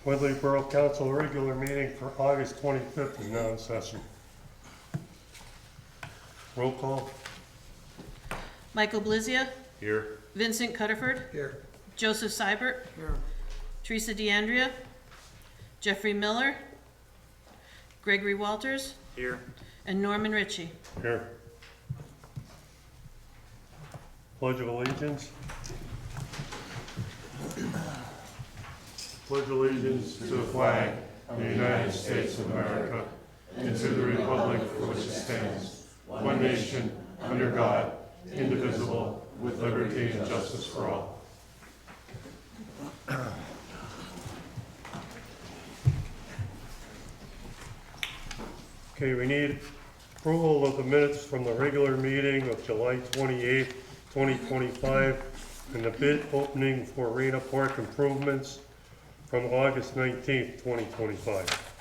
Weatherly Borough Council regular meeting for August 25th is now in session. Roll call. Michael Blizia, Here. Vincent Cutterford, Here. Joseph Seibert, Here. Teresa DeAndrea, Jeffrey Miller, Gregory Walters, Here. and Norman Ritchie. Here. Pledge of Allegiance. Pledge allegiance to the flag of the United States of America and to the republic for which it stands, one nation, under God, indivisible, with liberty and justice for all. Okay, we need approval of the minutes from the regular meeting of July 28th, 2025, and the bid opening for Arena Park improvements from August 19th, 2025.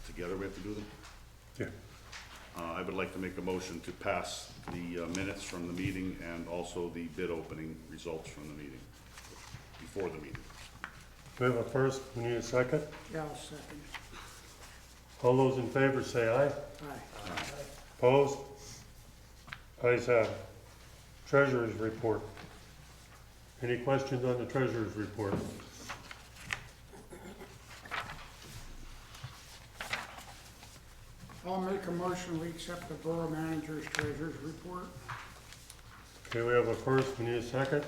Together we have to do them? Yeah. I would like to make a motion to pass the minutes from the meeting and also the bid opening results from the meeting, before the meeting. We have a first, we need a second. Yeah, I'll second. All those in favor say aye. Aye. Opposed? Ayes have it. Treasurer's report. Any questions on the treasurer's report? I'll make a motion, we accept the borough manager's treasurer's report. Okay, we have a first, we need a second.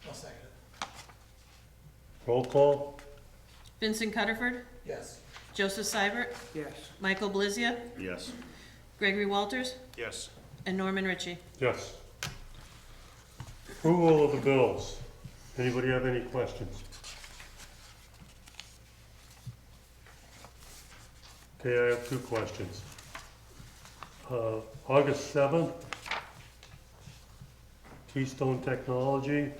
I'll second it. Roll call. Vincent Cutterford, Yes. Joseph Seibert, Yes. Michael Blizia, Yes. Gregory Walters, Yes. and Norman Ritchie. Yes. Approval of the bills. Anybody have any questions? Okay, I have two questions. August 7th, Keystone Technology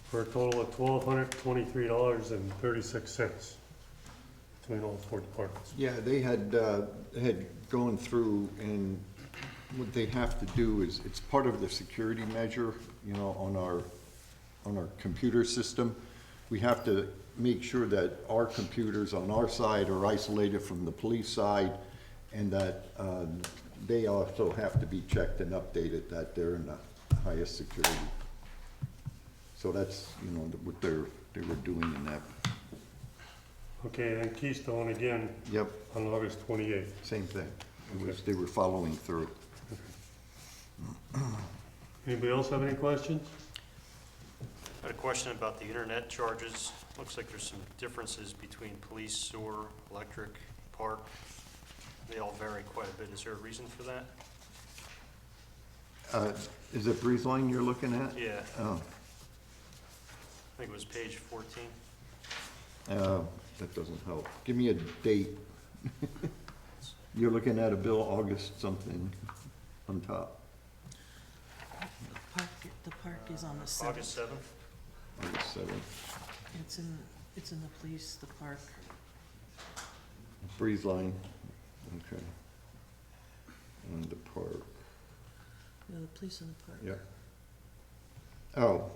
for a total of $1,223.36 between all four departments. Yeah, they had gone through, and what they have to do is, it's part of the security measure, you know, on our computer system. We have to make sure that our computers on our side are isolated from the police side, and that they also have to be checked and updated, that they're in the highest security. So that's, you know, what they were doing in that. Okay, and Keystone again Yep, on August 28th. same thing. It was, they were following through. Anybody else have any questions? I had a question about the internet charges. Looks like there's some differences between police, sewer, electric, park. They all vary quite a bit. Is there a reason for that? Is it Breeze Line you're looking at? Yeah, Oh, I think it was page 14. that doesn't help. Give me a date. You're looking at a bill August something on top, The park is on the 7th. August 7th? August 7th. It's in the police, the park. Breeze Line, okay. And the park, No, the police and the park. yeah. Oh.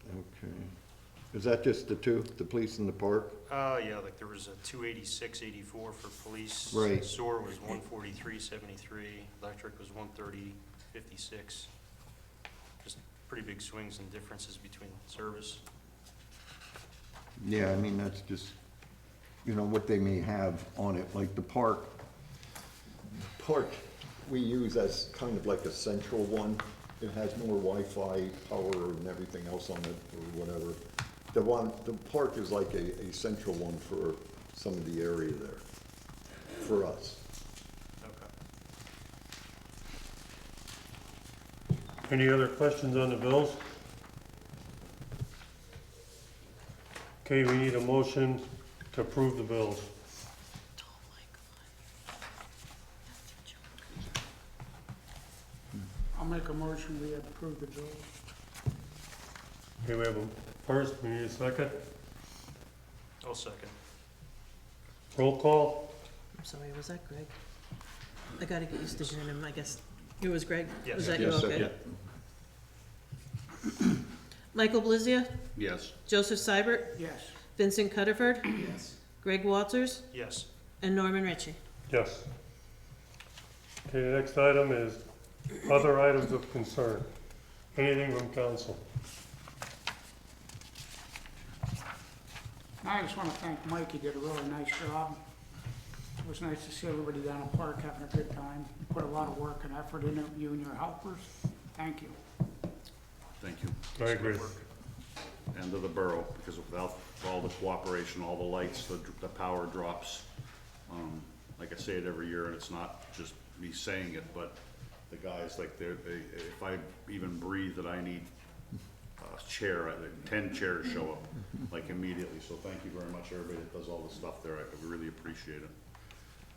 Okay. Is that just the two, the police and the park? Yeah, like there was a 286.84 for police. Right. Sewer was 143.73. Electric was 130.56. Just pretty big swings and differences between service. Yeah, I mean, that's just, you know, what they may have on it, like the park. Park, we use as kind of like a central one. It has more Wi-Fi power and everything else on it, or whatever. The park is like a central one for some of the area there, for us. Okay. Any other questions on the bills? Okay, we need a motion to approve the bills. Oh, my God. I'll make a motion, we approve the bill. Okay, we have a first, we need a second. I'll second. Roll call. I'm sorry, was that Greg? I gotta get used to hearing him, I guess. It was Greg? Yes. Was that you? Yes, Okay. Michael Blizia, Yes. Joseph Seibert, Yes. Vincent Cutterford, Yes. Greg Walters, Yes. and Norman Ritchie. Yes. Okay, the next item is other items of concern. Anything from council? I just want to thank Mike, he did a really nice job. It was nice to see everybody down at the park having a good time. Put a lot of work and effort into you and your helpers. Thank you. Thank you. I agree. And to the borough, because without all the cooperation, all the lights, the power drops. Like I say it every year, and it's not just me saying it, but the guys, like, if I even breathe that I need a chair, 10 chairs show up, like, immediately. So thank you very much, everybody that does all this stuff there. I really appreciate it.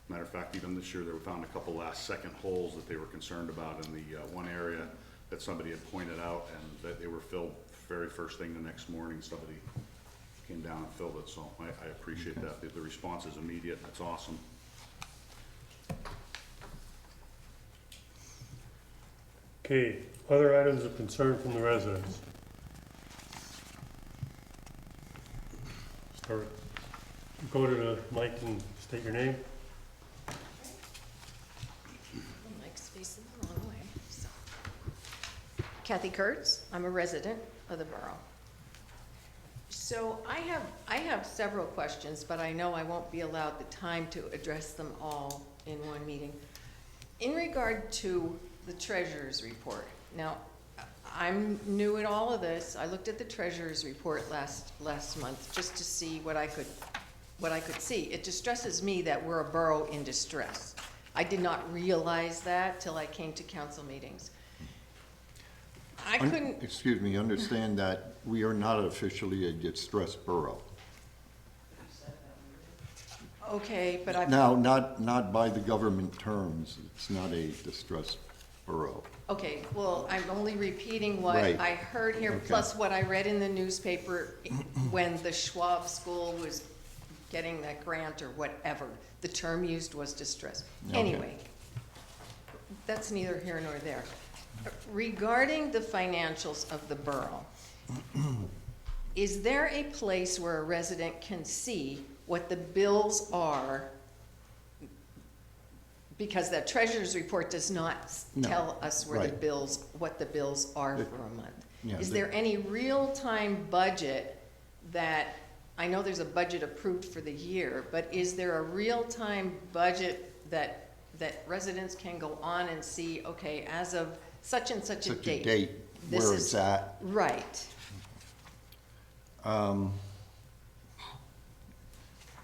Matter of fact, even this year, they found a couple last-second holes that they were concerned about in the one area that somebody had pointed out, and that they were filled very first thing the next morning. Somebody came down and filled it, so I appreciate that. The response is immediate. That's awesome. Okay, other items of concern from the residents. Start, go to the mic and state your name. Mike's facing the wrong way, so. Kathy Kurtz, I'm a resident of the borough. So I have several questions, but I know I won't be allowed the time to address them all in one meeting. In regard to the treasurer's report, now, I'm new at all of this. I looked at the treasurer's report last month just to see what I could see. It distresses me that we're a borough in distress. I did not realize that till I came to council meetings. I couldn't, Excuse me, understand that we are not officially a distressed borough. okay, but I, Now, not by the government terms, it's not a distressed borough. okay, well, I'm only repeating what Right. I heard here, Okay. plus what I read in the newspaper when the Schwab School was getting that grant or whatever. The term used was distress. Okay. Anyway, that's neither here nor there. Regarding the financials of the borough, is there a place where a resident can see what the bills are? Because that treasurer's report does not No, tell us where the right. bills, what the bills are The- for a month. yeah, Is the- there any real-time budget that, I know there's a budget approved for the year, but is there a real-time budget that residents can go on and see, okay, as of such and such a Such a date? date, this where is- it's at. Right.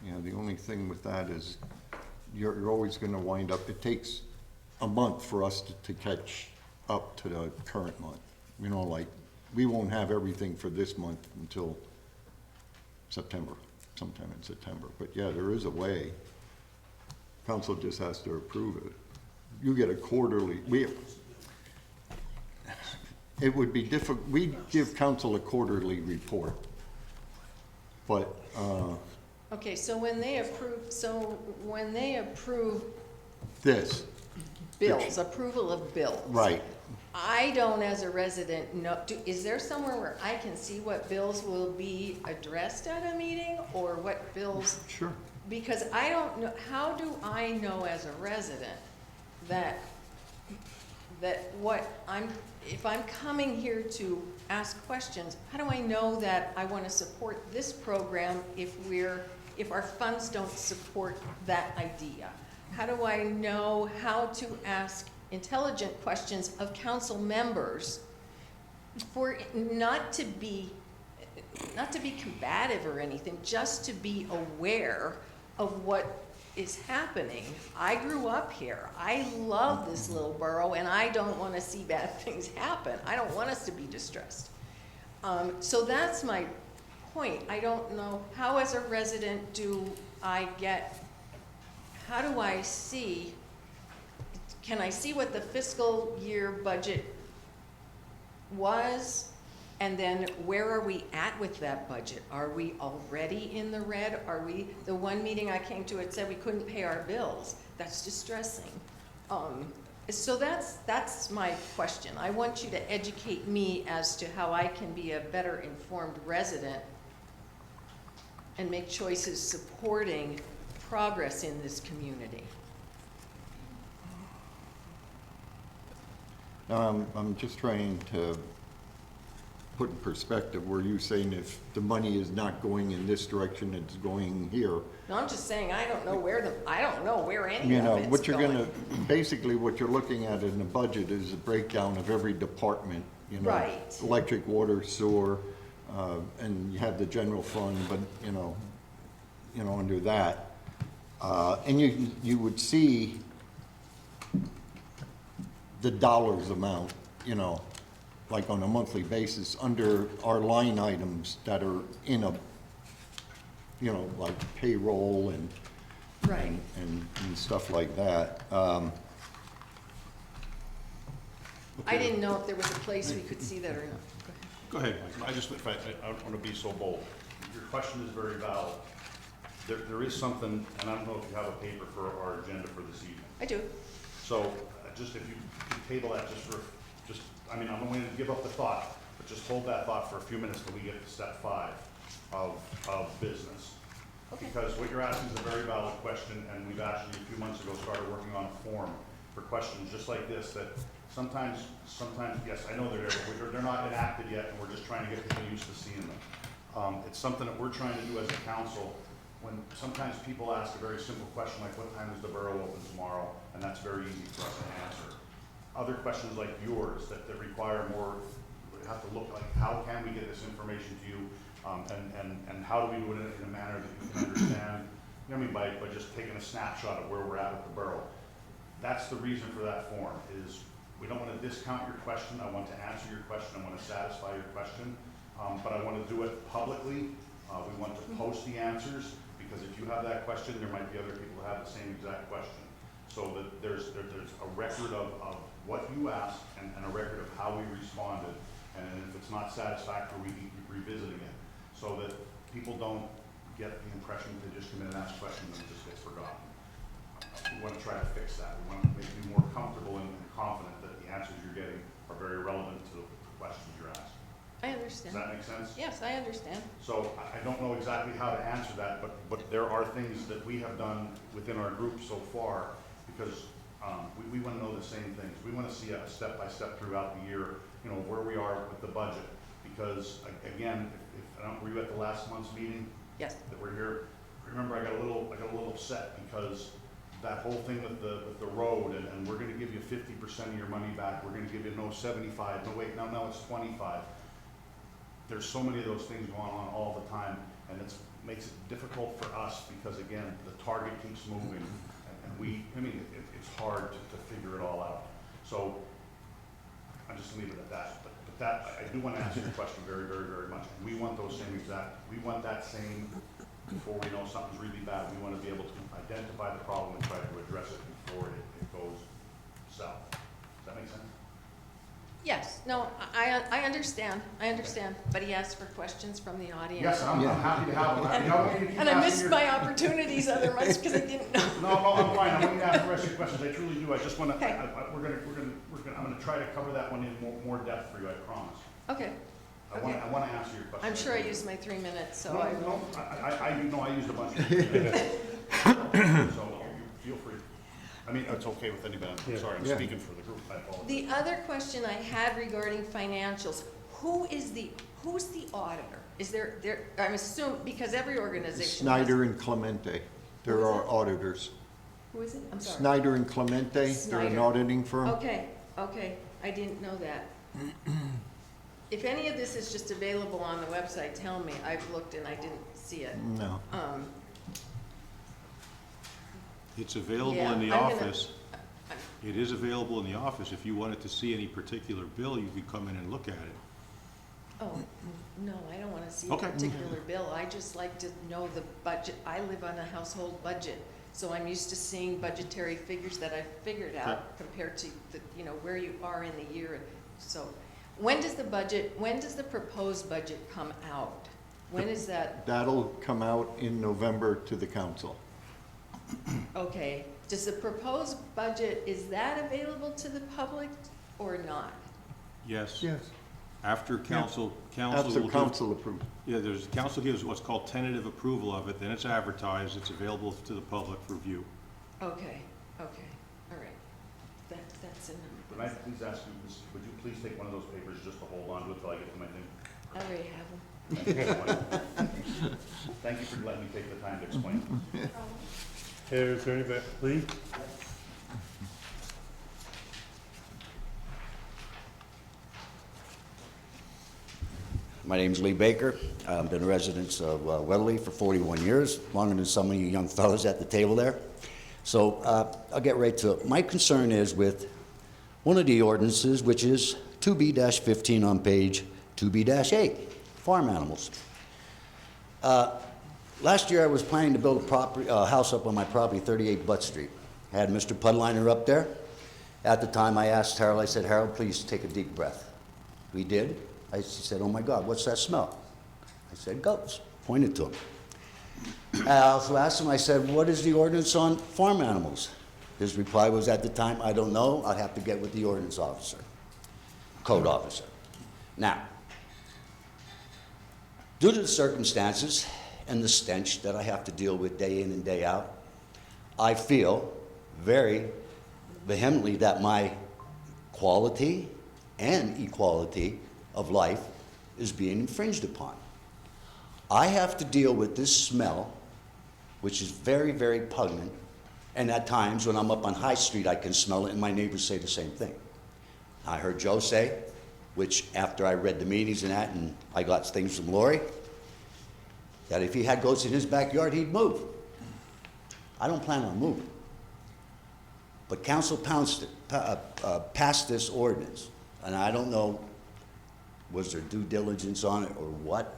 You know, the only thing with that is you're always gonna wind up, it takes a month for us to catch up to the current month. You know, like, we won't have everything for this month until September, sometime in September. But yeah, there is a way. Council just has to approve it. You get a quarterly, it would be difficult, we give council a quarterly report. But, Okay, so when they approve this, bills, approval of bills. right, I don't, as a resident, know, is there somewhere where I can see what bills will be addressed at a meeting, or what bills? sure. Because I don't know, how do I know as a resident that if I'm coming here to ask questions, how do I know that I want to support this program if our funds don't support that idea? How do I know how to ask intelligent questions of council members for not to be combative or anything, just to be aware of what is happening? I grew up here. I love this little borough, and I don't want to see bad things happen. I don't want us to be distressed. So that's my point. I don't know, how as a resident how do I see, can I see what the fiscal year budget was And then where are we at with that budget? Are we already in the red? Are we, the one meeting I came to, it said we couldn't pay our bills. That's distressing. So that's my question. I want you to educate me as to how I can be a better informed resident and make choices supporting progress in this community. I'm just trying to put in perspective where you're saying if the money is not going in this direction, it's going here. No, I'm just saying, I don't know where any You of know, it's what you're going. basically what you're looking at in the budget is a breakdown of every department, you know. Right. Electric, water, sewer, and you have the general fund, but, you know, under that. And you would see the dollars amount, you know, like on a monthly basis, under our line items that are in a, you know, like payroll and Right. and stuff like that. I didn't know if there was a place we could see that or not. Go ahead. Go ahead, Mike. I don't want to be so bold. Your question is very valid. There is something, and I don't know if you have a paper for our agenda for this evening. I do. So, just if you could table that I mean, I'm going to give up the thought, but just hold that thought for a few minutes till we get to step 5 of business. Okay. Because what you're asking is a very valid question, and we've actually, a few months ago, started working on a form for questions just like this, that sometimes, yes, I know they're there, but they're not enacted yet, and we're just trying to get people used to seeing them. It's something that we're trying to do as a council, when sometimes people ask a very simple question like, what time is the borough open tomorrow? And that's very easy for us to answer. Other questions like yours that require more, have to look like, how can we get this information to you? And how do we do it in a manner that you can understand, you know what I mean, by just taking a snapshot of where we're at with the borough. That's the reason for that form, is we don't want to discount your question. I want to answer your question. I want to satisfy your question. But I want to do it publicly. We want to post the answers, because if you have that question, there might be other people who have the same exact question. So that there's a record of what you asked and a record of how we responded. And if it's not satisfactory, we keep revisiting it, so that people don't get the impression that they just come in and ask questions and it just gets forgotten. We want to try to fix that. We want to make you more comfortable and confident that the answers you're getting are very relevant to the questions you're asked. I Does understand. that make sense? Yes, I understand. So I don't know exactly how to answer that, but there are things that we have done within our group so far, because we want to know the same things. We want to see a step-by-step throughout the year, you know, where we are with the budget. Because again, if I don't, were you at the last month's meeting? Yes. That we're here? Remember, I got a little upset because that whole thing with the road, and we're going to give you 50% of your money back. We're going to give you no 75. No, wait, no, it's 25. There's so many of those things going on all the time, and it makes it difficult for us because, again, the target keeps moving, and it's hard to figure it all out. So I'll just leave it at that. But that, I do want to answer your question very, very, very much. We want those same we want that same, before we know something's really bad, we want to be able to identify the problem and try to address it before it goes south. Does that make sense? Yes, no, I understand, but he asked for questions from the audience. Yes, I'm happy to have them. You know, you keep And I asking missed your- my opportunities other months because I didn't know. No, I'm fine. I want you to ask the rest of your questions. I truly do. I just want to, Okay. I'm going to try to cover that one in more depth for you, I promise. Okay, I want to answer your question. I'm sure I used my 3 minutes, so No, I no, will. I used a bunch of it. So you feel free. I mean, it's okay with anybody. I'm sorry, I'm Yeah. speaking for the group. I apologize. The other question I had regarding financials, who's the auditor? Is there, I'm assuming, because every organization has. Snyder and Clemente, they're Who is our it? auditors. Who is it? I'm sorry. Snyder and Clemente, they're an Snyder. auditing firm. Okay, I didn't know that. If any of this is just available on the website, tell me. I've looked and I didn't see it. No. It's available Yeah, in the I'm gonna- office. It is available in the office. If you wanted to see any particular bill, you could come in and look at it. Oh, no, I don't want to see a Okay. particular bill. I just like to know the budget. I live on a household budget, so I'm used to seeing budgetary figures that I've figured out Okay. compared to the, where you are in the year. So when does the proposed budget come out? When is that, That'll come out in November to the council. okay, does the proposed budget, is that available to the public or not? Yes. Yes. After council After will do- council approves. Yeah, council gives what's called tentative approval of it, then it's advertised, it's available to the public for view. Okay, all right, that's enough. Can I please ask you, would you please take one of those papers just to hold on to it till I get to my thing? I already have them. Thank you so much. Thank you for letting me take the time to explain. Okay, is there anybody, Lee? My name's Lee Baker. I've been a resident of Weatherly for 41 years, longer than some of you young fellows at the table there. So I'll get right to it. My concern is with one of the ordinances, which is 2B-15 on page 2B-8, farm animals. Last year I was planning to build a house up on my property, 38 Butt Street. I had Mr. Pudliner up there. At the time I asked Harold, I said, Harold, please take a deep breath. We did. He said, oh my God, what's that smell? I said, goats. Pointed to him. I also asked him, I said, what is the ordinance on farm animals? His reply was at the time, I don't know, I'd have to get with the ordinance officer, code officer. Now, due to the circumstances and the stench that I have to deal with day in and day out, I feel very vehemently that my quality and equality of life is being infringed upon. I have to deal with this smell, which is very, very pungent, and at times when I'm up on High Street I can smell it and my neighbors say the same thing. I heard Joe say, which after I read the meetings and that, and I got things from Lori, that if he had goats in his backyard he'd move. I don't plan on moving. But council passed this ordinance, and I don't know, was there due diligence on it or what,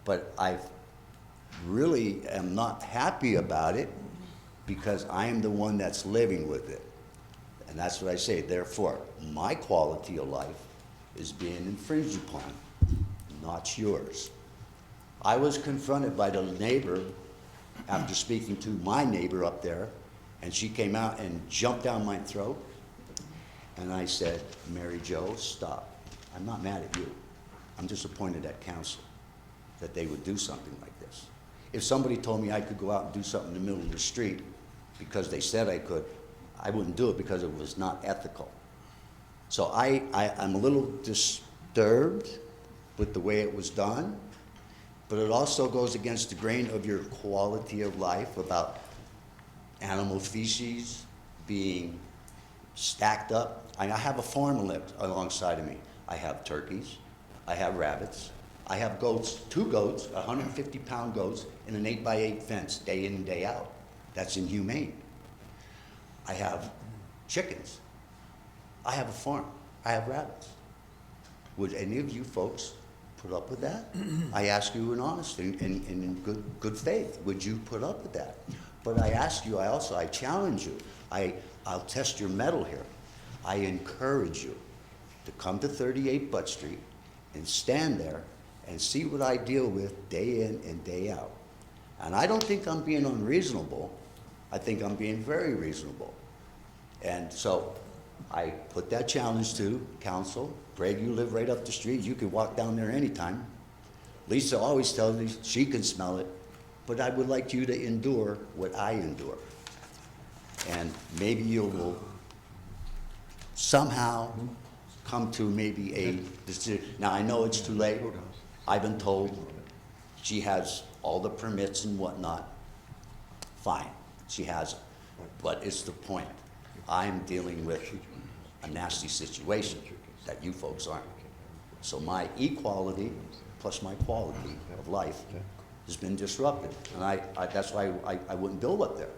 but I really am not happy about it because I am the one that's living with it. And that's what I say, therefore, my quality of life is being infringed upon, not yours. I was confronted by the neighbor after speaking to my neighbor up there, and she came out and jumped down my throat, and I said, Mary Jo, stop. I'm not mad at you. I'm disappointed at council that they would do something like this. If somebody told me I could go out and do something in the middle of the street because they said I could, I wouldn't do it because it was not ethical. So I'm a little disturbed with the way it was done, but it also goes against the grain of your quality of life about animal feces being stacked up. I have a farm alongside of me. I have turkeys, I have rabbits, I have goats, 2 goats, 150-pound goats in an 8x8 fence day in and day out. That's inhumane. I have chickens. I have a farm. I have rabbits. Would any of you folks put up with that? I ask you in honesty and in good faith, would you put up with that? But I ask you, I challenge you. I'll test your mettle here. I encourage you to come to 38 Butt Street and stand there and see what I deal with day in and day out. And I don't think I'm being unreasonable. I think I'm being very reasonable. And so I put that challenge to council. Greg, you live right up the street. You can walk down there anytime. Lisa always tells me she can smell it, but I would like you to endure what I endure. And maybe you will somehow come to maybe a decision. Now, I know it's too late. I've been told she has all the permits and whatnot. Fine, she has them. But it's the point. I'm dealing with a nasty situation that you folks aren't. So my equality plus my quality of life has been disrupted. And that's why I wouldn't build up there.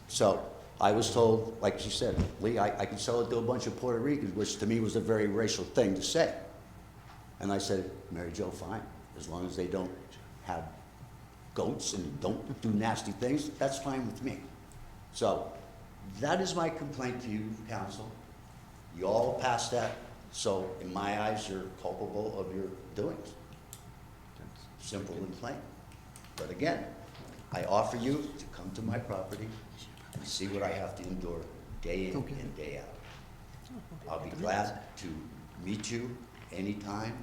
So I was told, like she said, Lee, I can sell it to a bunch of Puerto Ricans, which to me was a very racial thing to say. And I said, Mary Jo, fine, as long as they don't have goats and don't do nasty things, that's fine with me. So that is my complaint to you, council. You all passed that So in my eyes, you're culpable of your doings. Simple and plain. But again, I offer you to come to my property and see what I have to endure day in and day out. I'll be glad to meet you anytime.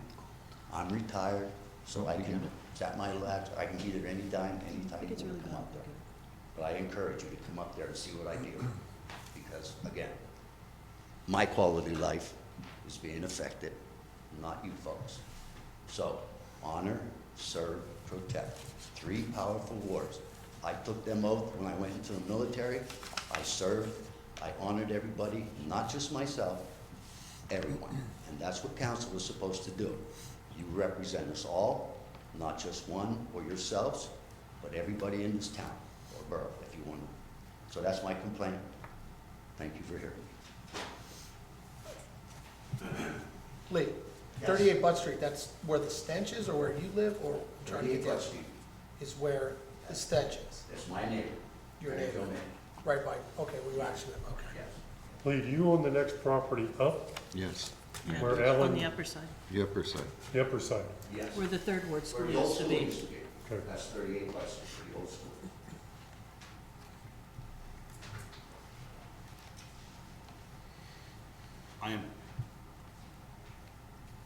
I'm retired, so I can, it's at my left, I can be there anytime you It's want really to come bad. up there. But I encourage you to come up there and see what I do, because again, my quality of life is being affected, not you folks. So, honor, serve, protect. 3 powerful words. I took them oath when I went into the military. I served, I honored everybody, not just myself, everyone. And that's what council is supposed to do. You represent us all, not just one or yourselves, but everybody in this town, or borough, if you want to. So that's my complaint. Thank you for hearing me. Lee, Yes. 38 Butt Street, that's where the stench is, or where you live, or trying to 38 get Butt there? Street, Is where the stench is, that's my neighbor. your Very neighbor, good man. right by, okay, we actually live, okay. Yes. Lee, do you own the next property up, Yes, Yeah, Where on Alan- the upper side, the upper side. the upper side? Yes. where the third ward school Where the old used to school be. used to be. Okay. That's 38 Butt Street, the old school.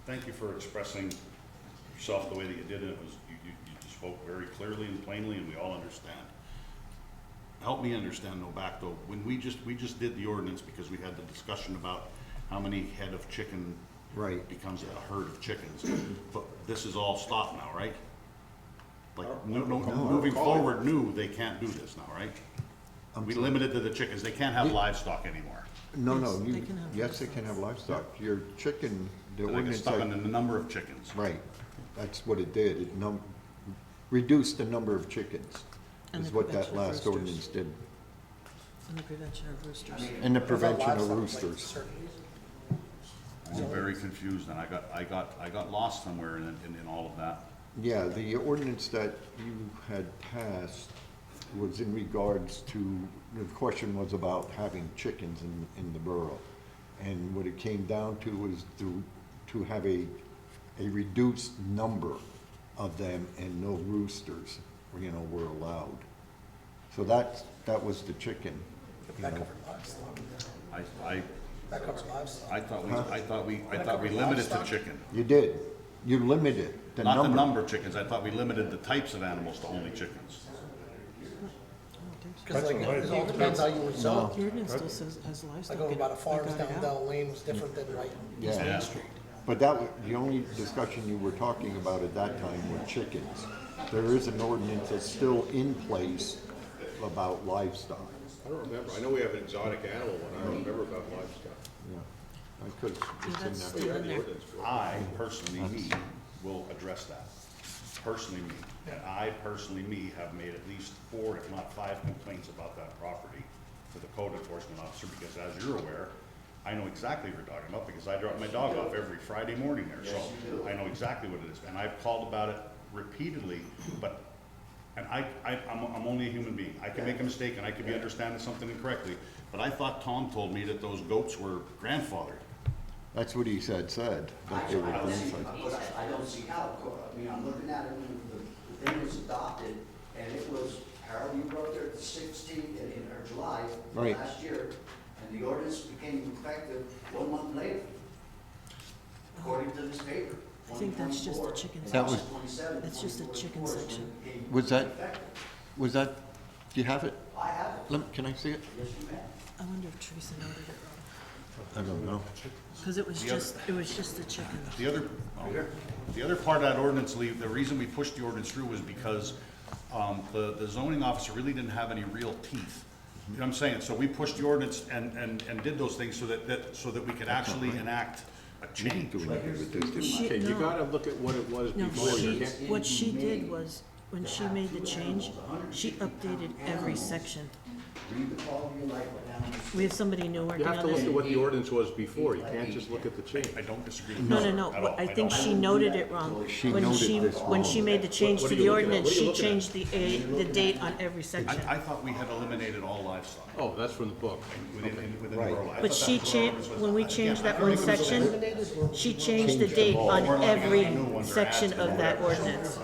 Thank you for expressing yourself the way that you did, and it was, you just spoke very clearly and plainly, and we all understand. Help me understand though, back though, when we just did the ordinance because we had the discussion about how many head of chicken Right. becomes a herd of chickens. But this is all stopped now, right? Like, moving forward, they can't do this now, right? We limited to the chickens, they can't have livestock anymore. No, Yes, no, they can have yes, they can have livestock. Your chicken, the They get ordinance, stuck on the number of chickens. right, that's what it did. It reduced the number of chickens, And is the what that prevention of last roosters. ordinance did. And the prevention of roosters. And the What about prevention of livestock, like roosters. certain- I'm very confused, and I got lost somewhere in all of that. Yeah, the ordinance that you had passed was in regards to, the question was about having chickens in the borough. And what it came down to was to have a reduced number of them and no roosters, were allowed. So that was the chicken, That covered livestock. I That covers livestock. I thought we limited to chicken. You did, you limited the number. Not the number of chickens, I thought we limited the types of animals to only chickens. Because That's like, what it all depends how you were zoned. The ordinance still says, has livestock. Like over in by it. the I farms got it out. down Lane was different than like East Yeah. Main Street. But that, the only discussion you were talking about at that time were chickens. There is an ordinance that's still in place about livestock. I don't remember. I know we have an exotic animal one. I don't remember about livestock. Yeah, because Yeah, it's that's in still there. in there. I personally, will address that. Personally, me. And I personally, have made at least 4, if not 5 complaints about that property to the code enforcement officer, because as you're aware, I know exactly what you're talking about, because I drop my dog off every Friday morning there, so I know exactly what it is. And I've called about it repeatedly, but, and I'm only a human being. I can make a mistake and I could be understanding something incorrectly, but I thought Tom told me that those goats were grandfathered. That's what he said, that they were I don't see, grandfathered. but I don't see how. I mean, I'm looking at it when the thing was adopted, and it was, Harold, you wrote there the 16th or July of Right. last year, and the ordinance became effective 1 month later, according to this paper. I think that's just the chicken That was- section. That's just the chicken section. Was that, do you have it? I have it, Can I see it? yes, you may. I wonder if Teresa noted it wrong. I don't know. Because it was just the chicken. The other part of that ordinance, Lee, the reason we pushed the ordinance through was because the zoning officer really didn't have any real teeth. You know what I'm saying? So we pushed the ordinance and did those things so that we could actually enact a change. Okay, you gotta look at what it was No, before. You can't- what she did was, when she made the change, she updated every section Read the quality of life down the We have somebody new You working have to on look at this. what the ordinance was before, you can't just look at the change. I don't disagree with No, that no, at but all. I think she noted it wrong. She When noted she, this when she wrong. made the change What to are you the looking at? ordinance, What are you she looking at? changed the date on every section. I thought we had eliminated all livestock Oh, that's from the book. within the Right. borough. I But thought she that was what changed, ours was. when we changed that one section, she changed the date on every section of that ordinance.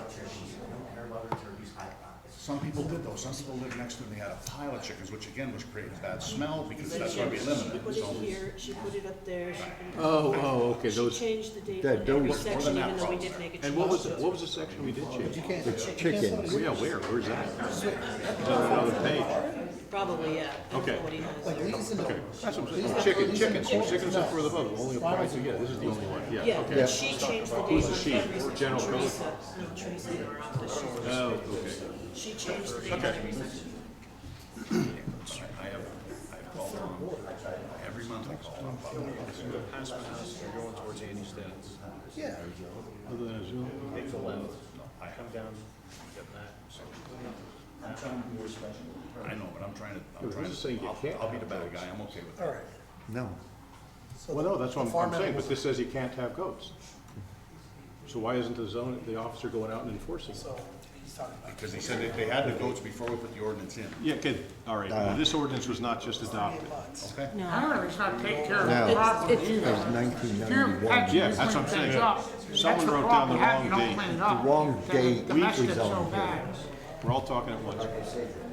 Some people did though, some people lived next to it, and they had a pile of chickens, which again was creating a bad smell, because that's why we eliminated it, so. she put it up there, Okay, those, changed the date That on every those- section, even though we did make a change. and what was the section we did change? It's chickens. Yeah, where's that? Is that on another page? Probably, yeah. I don't know Okay. what he has. Like leaves in the, Okay, that's what I'm saying. Chickens are further above, only applies to, yeah, this is the only one, yeah, Yeah, okay. but she changed the Who's date the on she? every Or section. general code? Teresa, no, Teresa in our office, Oh, okay. she changed the date on every section. I have called Tom, every month I call Tom. Going towards Andy's dad's. yeah. Other than a Zoom? I know, but I'm trying This is saying you can't I'll be the have bad goats. guy, I'm okay with All that. right. No. So Well, no, that's what the I'm farm saying, animals- but this says you can't have goats. So why isn't the officer going out and enforcing it? So he's talking about. Because he said that they had the goats before we put the ordinance in, Yeah, good, all right, well, this ordinance was not just adopted. okay? No, Apparently, he's not taking care of No. the property It's- either. That was If you're 1991. patching Yeah, this that's what I'm things saying. up, Someone that's the wrote down problem. the You have- wrong you don't date. clean it The up, wrong then date the mess was gets so on here. bad. We're all talking at once.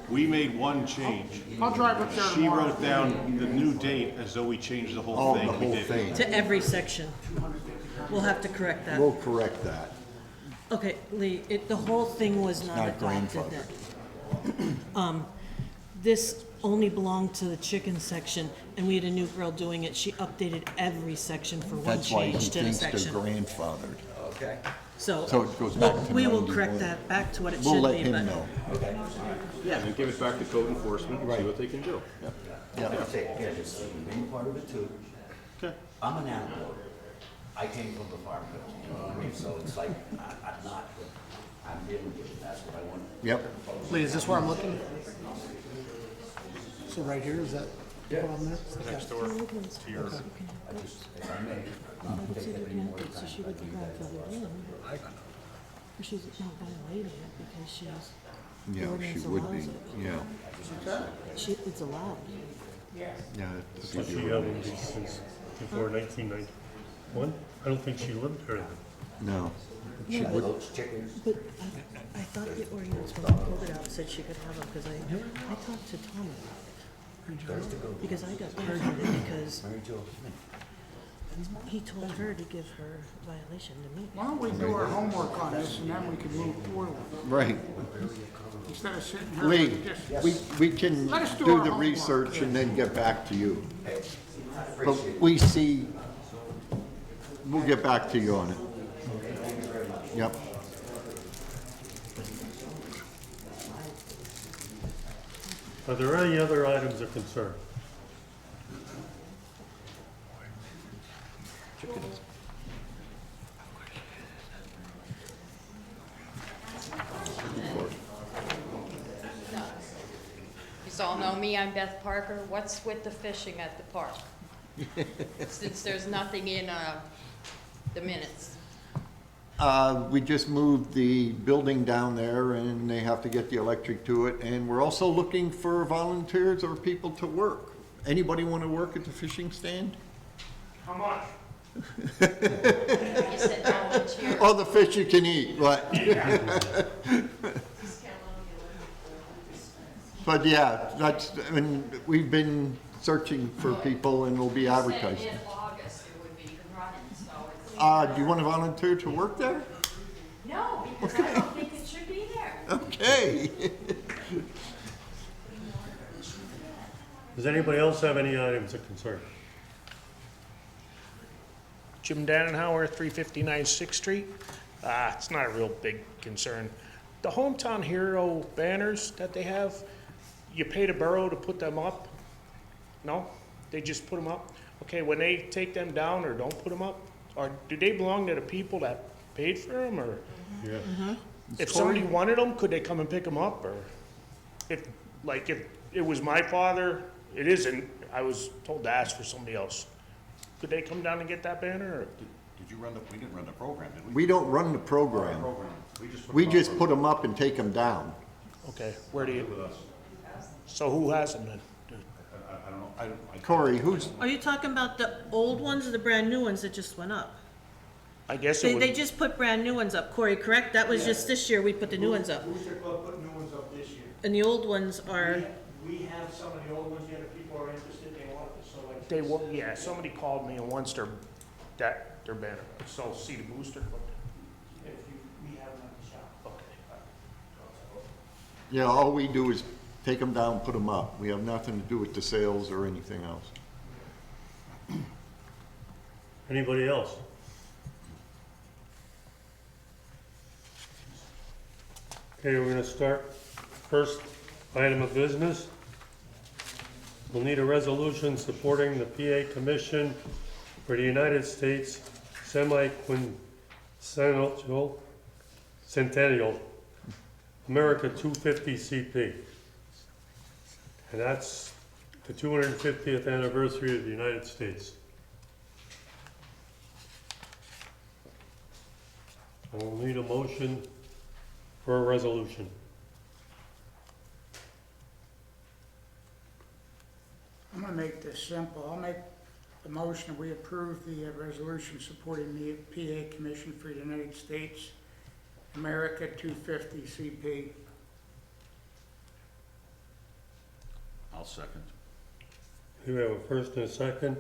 We made one change. I'll drive up there She tomorrow. wrote down the new date as though we changed the whole Oh, thing. the We whole didn't. thing. to every section. We'll have to correct that. We'll correct that. Okay, Lee, the whole thing was not Not adopted then. This only belonged to the chicken section, and we had a new girl doing it. She updated every section for one That's why he change to the thinks they're section. grandfathered. So, So it goes back to we will 91. correct that back to what it We'll should let be, him but. know. Yeah, and then give it back to code enforcement and see what they can do. Yeah. Say, yeah, this is the main part of it too. Okay. I'm an animal. I came from the farm, you know what I mean? So it's like, I'm not, I'm dealing with it, that's what I want. Yep. Lee, is this where I'm looking? So right here, is that the problem there? Next door to your, If I may, So she would be grandfathered in. She's not violating it because she's, the Yeah, she ordinance would allows be, it. yeah. It's allowed. Yeah. that's But a she good had one. one since before 1991. I don't think she lived there then. No. She No, would, those chickens, But I thought the ordinance when I pulled it out said she could have them, because I talked to Tom about it. Because I got mad at it because Mary Jo, he told her to give her violation to me. Why don't we do our homework on this and then we can move forward, right. instead of sitting here Lee, and just. we can Let us do do our the homework, research and then get back to you. But we see, we'll get back to you on it. Yep. Are there any other items of concern? You all know me, I'm Beth Parker. What's with the fishing at the park? Since there's nothing in the minutes. We just moved the building down there and they have to get the electric to it. And we're also looking for volunteers or people to work. Anybody want to work at the fishing stand? How much? You said volunteer. All the fish you can eat, what? But yeah, that's, I mean, we've been searching for people and we'll be advertising. In August it would be running, so it's. Do you want to volunteer to work there? No, because I don't think it should be there. Okay. Does anybody else have any items of concern? Jim Dannenhauer, 359 6th Street. It's not a real big concern. The Hometown Hero banners that they have, you pay the borough to put them up? No? They just put them up? Okay, when they take them down or don't put them up, or do they belong to the people that paid for them, or Yeah. if somebody wanted them, could they come and pick them up, or if it was my father, it isn't, I was told to ask for somebody else. Could they come down and get that banner, or? Did you run the, we didn't run the program, did we? We don't run the program. We just put them up and take them down. Okay, where do you, With us. so who has them then? I don't know, I. Corey, who's, Are you talking about the old ones or the brand new ones that just went up? I guess it They would, just put brand new ones up, Corey, correct? That was just this year we put the new ones up. Booster Club put new ones up this year. And the old ones are, We have some of the old ones yet, if people are interested, they want it, so like. They will, yeah, somebody called me and wants their banner, so see the Booster Club. If you, we have them at the shop. Okay. yeah, all we do is take them down, put them up. We have nothing to do with the sales or anything else. Anybody else? Okay, we're gonna start, first item of business. We'll need a resolution supporting the PA Commission for the United States Semi-Quincentennial Centennial America 250 CP. And that's the 250th anniversary of the United States. I will need a motion for a resolution. I'm gonna make this simple. I'll make the motion, we approve the resolution supporting the PA Commission for the United States, America 250 CP. I'll second. We have a first and a second.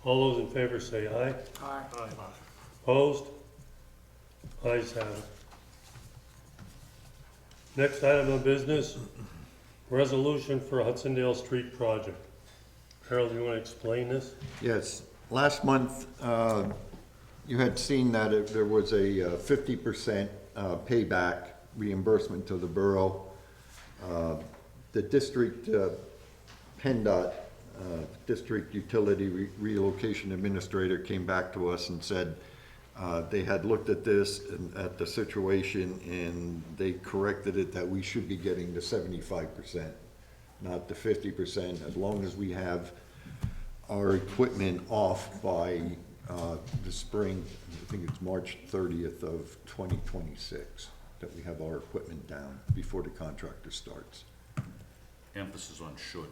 All those in favor say aye. Aye. Opposed? Ayes have it. Next item of business, resolution for Hudsondale Street project. Harold, you want to explain this? Yes, last month, you had seen that there was a 50% payback reimbursement to the borough. The district, PennDOT, District Utility Relocation Administrator came back to us and said they had looked at this and at the situation, and they corrected it that we should be getting the 75%, not the 50%, as long as we have our equipment off by the spring. I think it's March 30th of 2026 that we have our equipment down before the contractor starts. Emphasis on should.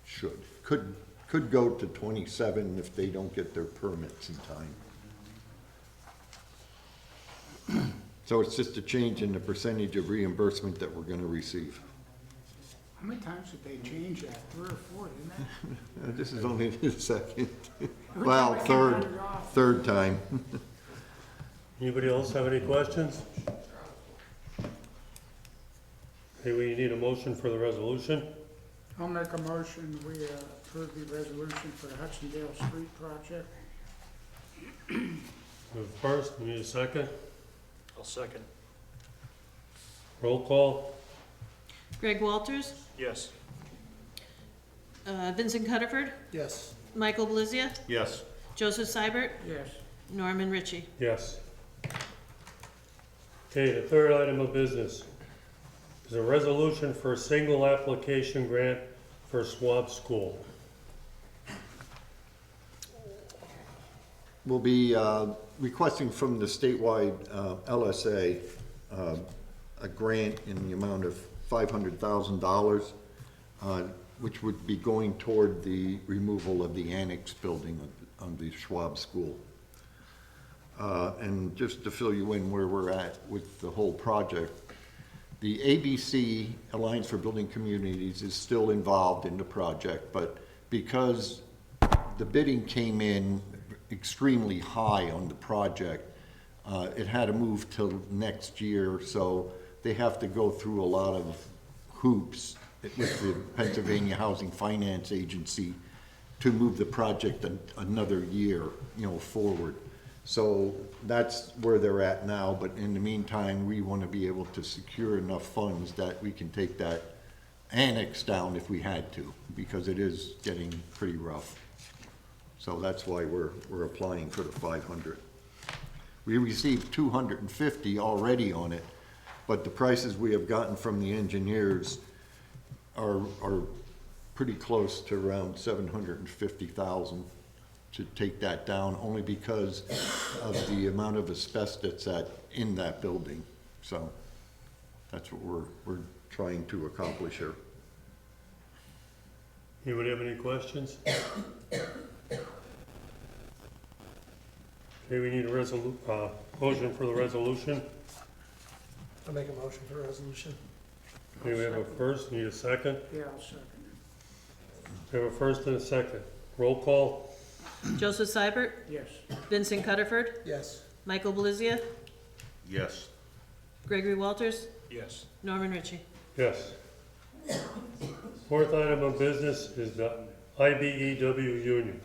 Should. Could go to 27 if they don't get their permits in time. So it's just a change in the percentage of reimbursement that we're gonna receive. How many times did they change that? 3 or 4, didn't they? This is only the second, Every well, time I came third, out of your office. third time. Anybody else have any questions? Okay, we need a motion for the resolution. I'll make a motion, we approve the resolution for the Hudsondale Street project. We have a first, we need a second. I'll second. Roll call. Greg Walters, Yes. Vincent Cutterford, Yes. Michael Blizia, Yes. Joseph Seibert, Yes. Norman Ritchie. Yes. Okay, the third item of business is a resolution for a single application grant for Schwab School. We'll be requesting from the statewide LSA a grant in the amount of $500,000, which would be going toward the removal of the annex building of the Schwab School. And just to fill you in where we're at with the whole project, the ABC, Alliance for Building Communities, is still involved in the project, but because the bidding came in extremely high on the project, it had to move till next year, so they have to go through a lot of hoops with the Pennsylvania Housing Finance Agency to move the project another year, forward. So that's where they're at now, but in the meantime, we want to be able to secure enough funds that we can take that annex down if we had to, because it is getting pretty rough. So that's why we're applying for the 500. We received 250 already on it, but the prices we have gotten from the engineers are pretty close to around 750,000 to take that down, only because of the amount of asbestos in that building. So that's what we're trying to accomplish here. Anybody have any questions? Okay, we need a motion for the resolution. I'll make a motion for a resolution. Okay, we have a first, need a second. Yeah, I'll second We have a first and a second. Roll call. Joseph Seibert, it. Yes. Vincent Cutterford, Yes. Michael Belizia, Yes. Gregory Walters, Yes. Norman Ritchie. Yes. Fourth item of business is the IBEW union.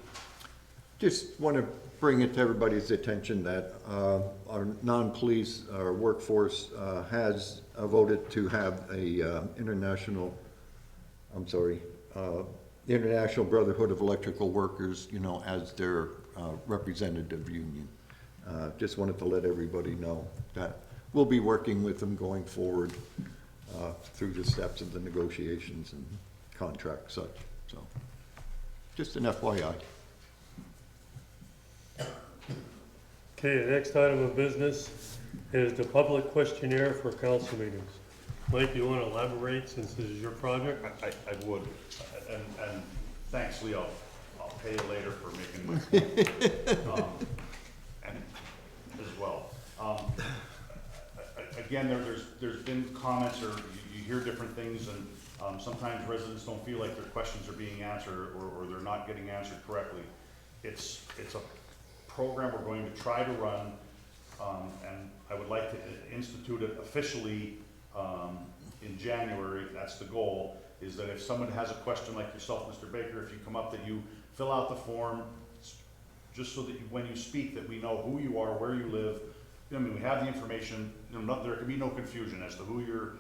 Just want to bring it to everybody's attention that our non-police, our workforce has voted to have a international, the International Brotherhood of Electrical Workers, you know, as their representative union. Just wanted to let everybody know that we'll be working with them going forward through the steps of the negotiations and contract such, so just an FYI. Okay, the next item of business is the public questionnaire for council meetings. Mike, you want to elaborate since this is your project? I would, and thanks, Leo. I'll pay you later for making my point. And as well. Again, there's been comments, or you hear different things, and sometimes residents don't feel like their questions are being answered, or they're not getting answered correctly. It's a program we're going to try to run, and I would like to institute it officially in January. That's the goal, is that if someone has a question like yourself, Mr. Baker, if you come up, that you fill out the form, just so that when you speak, that we know who you are, where you live. I mean, we have the information, there can be no confusion as to who you're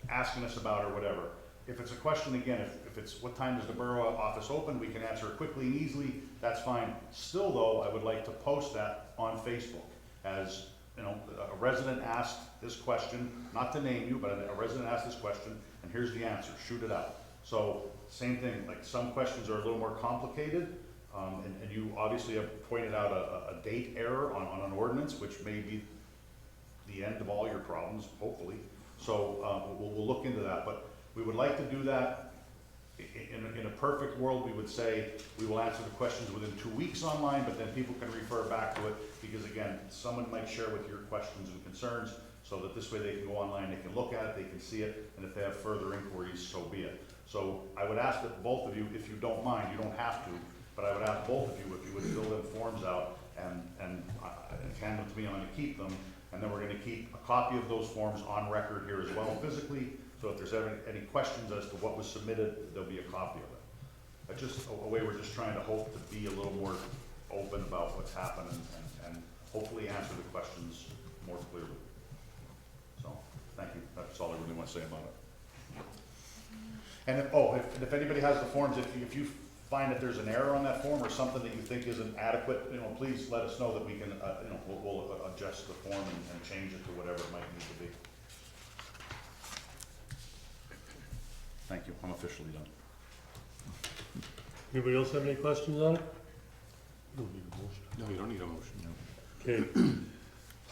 asking us about or whatever. If it's a question, again, if it's what time is the borough office open, we can answer it quickly and easily, that's fine. Still though, I would like to post that on Facebook as, you know, a resident asked this question, not to name you, but a resident asked this question, and here's the answer, shoot it out. So, same thing, like some questions are a little more complicated, and you obviously have pointed out a date error on an ordinance, which may be the end of all your problems, hopefully. So, we'll look into that, but we would like to do that. In a perfect world, we would say we will answer the questions within 2 weeks online, but then people can refer back to it, because again, someone might share with your questions and concerns, so that this way they can go online, they can look at it, they can see it, and if they have further inquiries, so be it. So I would ask that both of you, if you don't mind, you don't have to, but I would ask both of you if you would fill them forms out and hand them to me, I'm gonna keep them, and then we're gonna keep a copy of those forms on record here as well physically, so if there's ever any questions as to what was submitted, there'll be a copy of it. But just a way we're just trying to hope to be a little more open about what's happened and hopefully answer the questions more clearly. So, thank you, that's all I really want to say about it. And if anybody has the forms, if you find that there's an error on that form or something that you think isn't adequate, you know, please let us know that we can, you know, we'll adjust the form and change it to whatever it might need to be. Thank you, I'm officially done. Anybody else have any questions on it? No, you don't need a motion. Okay.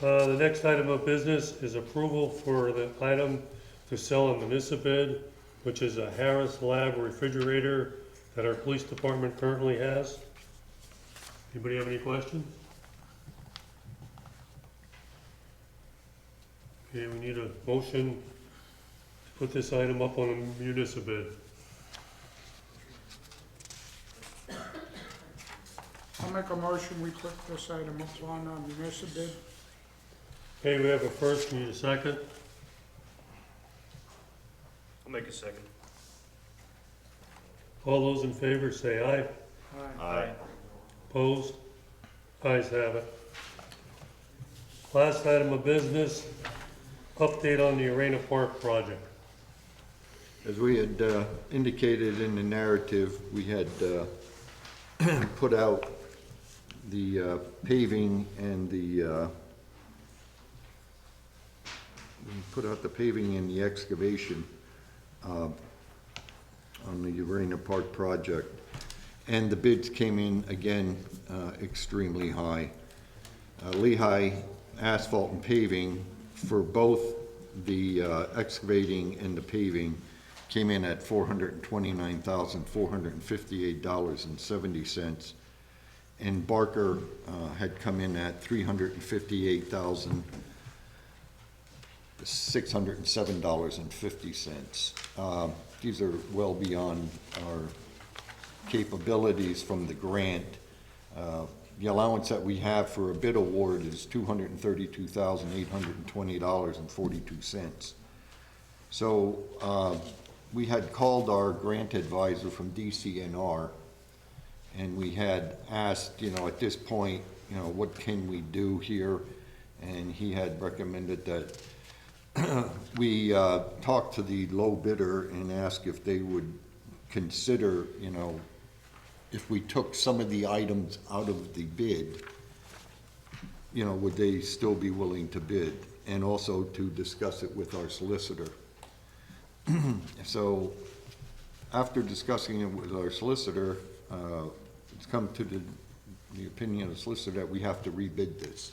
The next item of business is approval for the item to sell a municipal bid, which is a Harris Lab refrigerator that our police department currently has. Anybody have any questions? Okay, we need a motion to put this item up on a municipal bid. I'll make a motion, we put this item up on municipal bid. Okay, we have a first, we need a second. I'll make a second. All those in favor say aye. Aye. Opposed? Ayes have it. Last item of business, update on the Arena Park project. As we had indicated in the narrative, we had put out the paving and the excavation on the Urana Park project. And the bids came in, again, extremely high. Lehigh Asphalt and Paving, for both the excavating and the paving, came in at $429,458.70. And Barker had come in at $358,607.50. These are well beyond our capabilities from the grant. The allowance that we have for a bid award is $232,820.42. So we had called our grant advisor from DCNR, and we had asked, you know, at this point, you know, what can we do here? And he had recommended that we talk to the low bidder and ask if they would consider, you know, if we took some of the items out of the bid, you know, would they still be willing to bid? And also to discuss it with our solicitor. So after discussing it with our solicitor, it's come to the opinion of the solicitor that we have to rebid this.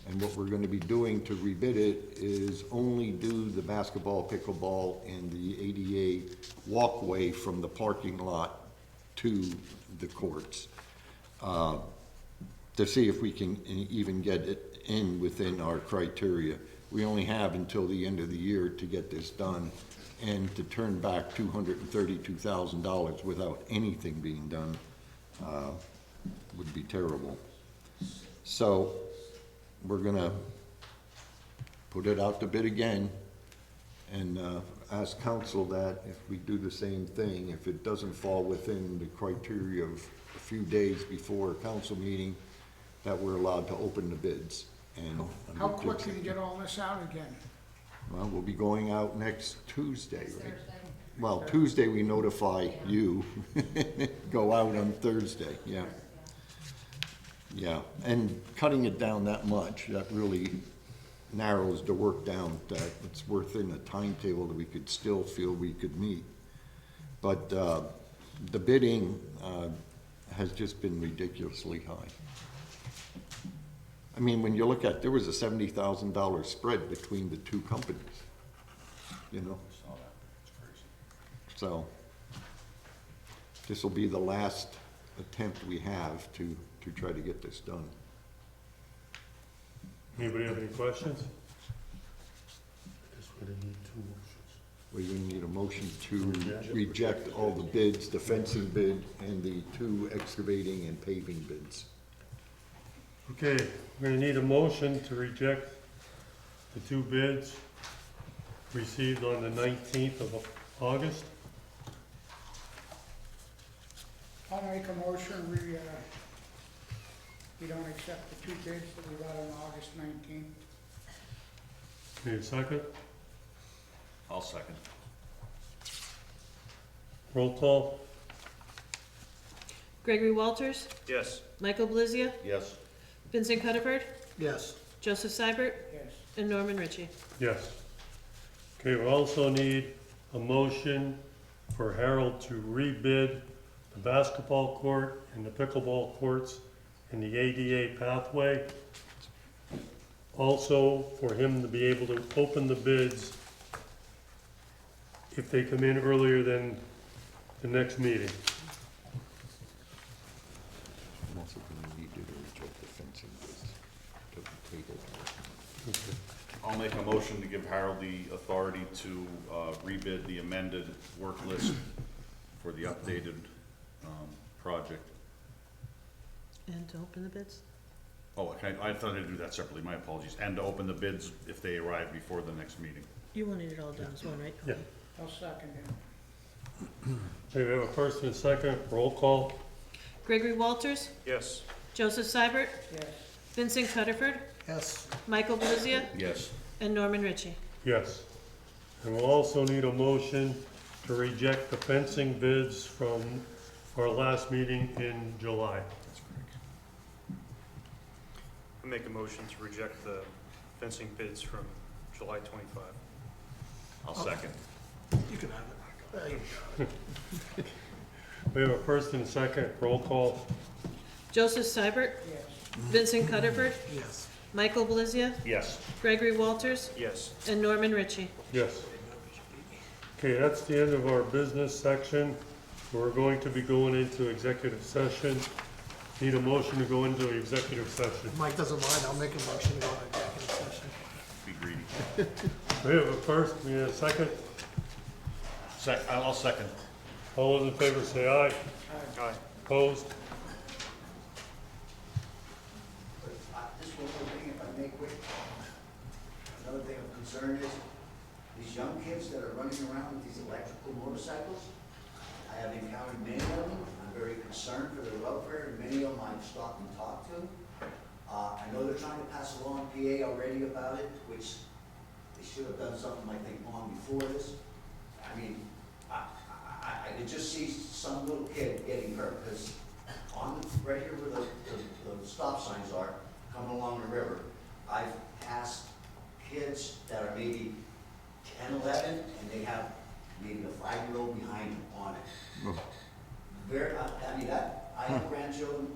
And what we're gonna be doing to rebid it is only do the basketball, pickleball, and the ADA walkway from the parking lot to the courts, to see if we can even get it in within our criteria. We only have until the end of the year to get this done, and to turn back $232,000 without anything being done would be terrible. So we're gonna put it out to bid again and ask council that if we do the same thing, if it doesn't fall within the criteria of a few days before a council meeting, that we're allowed to open the bids. And How quick can you get all this out again? well, we'll be going out next Tuesday, right? Well, Tuesday we notify you, go out on Thursday, yeah. Yeah, and cutting it down that much, that really narrows the work down, that it's within a timetable that we could still feel we could meet. But the bidding has just been ridiculously high. I mean, when you look at, there was a $70,000 spread between the two companies, you know? So this will be the last attempt we have to try to get this done. Anybody have any questions? We need a motion to reject all the bids, the fencing bid and the two excavating and paving bids. Okay, we're gonna need a motion to reject the two bids received on the 19th of August. I'll make a motion, we don't accept the two bids that we got on August 19th. Need a second? I'll second. Roll call? Gregory Walters, Yes. Michael Blizia, Yes. Vincent Cuthbert, Yes. Joseph Seibert, Yes. and Norman Ritchie. Yes. Okay, we also need a motion for Harold to rebid the basketball court and the pickleball courts and the ADA pathway. Also, for him to be able to open the bids if they come in earlier than the next meeting. I'm also gonna need you to reject the fencing bids to the table. I'll make a motion to give Harold the authority to rebid the amended work list for the updated project. And to open the bids? Oh, okay, I thought I'd do that separately, my apologies. And to open the bids if they arrive before the next meeting. You wanted it all done as one, right? Yeah. I'll second it. Okay, we have a first and a second, roll call? Gregory Walters, Yes. Joseph Seibert, Yes. Vincent Cuthbert, Yes. Michael Blizia, Yes. and Norman Ritchie. Yes. And we'll also need a motion to reject the fencing bids from our last meeting in July. I make a motion to reject the fencing bids from July 25. I'll second. You can have it. We have a first and second, roll call. Joseph Seibert, Vincent Cutterford, Yes. Michael Blizia, Yes. Gregory Walters, Yes. and Norman Ritchie. Yes. Okay, that's the end of our business section. We're going to be going into executive session. Need a motion to go into executive session. Mike doesn't mind, I'll make a motion to go into executive session. Be greedy. We have a first, we have a second. I'll second. All those in favor say aye. Aye. Opposed? Just one more thing, if I may quick. Another thing of concern is these young kids that are running around with these electrical motorcycles. I have encountered many of them. I'm very concerned for their welfare, and many of them I've stopped and talked to. I know they're trying to pass along PA already about it, which they should have done something, I think, long before this. I mean, I could just see some little kid getting hurt, because right here where the stop signs are, coming along the river, I've passed kids that are maybe 10, 11, and they have maybe a 5-year-old behind them on it. I mean, I have grandchildren,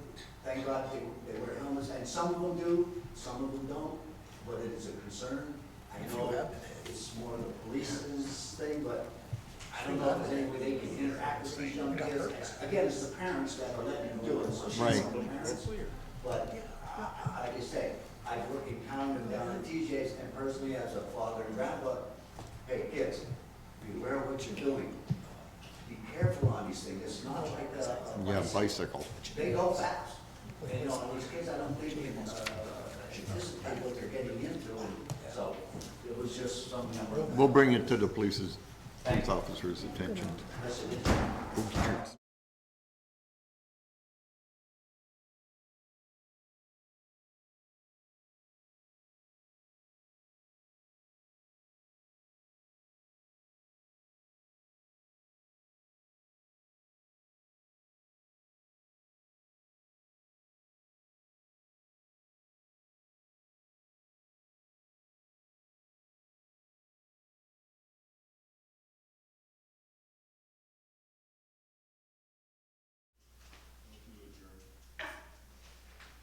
thank God they wear helmets, and some of them do, some of them don't, but it is a concern. I know it's more of the police's thing, but I don't know if there's any way they can interact with these young kids. Again, it's the parents that are letting them do it, so she's Right. the parents. But, like I say, I've encountered them down at TJ's, and personally, as a father and grandpa, hey, kids, beware of what you're doing. Be careful on these things, it's not like a Yeah, bicycle. They go fast. And, you know, and these kids, I don't think can anticipate what they're getting into, and so it was just something I'm. We'll bring it to the police officer's attention. Okey-dokes.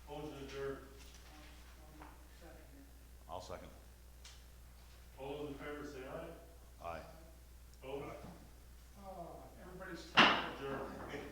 Motion adjourned. I'll second. All those in favor say aye. Aye. Opposed? Everybody's adjourned.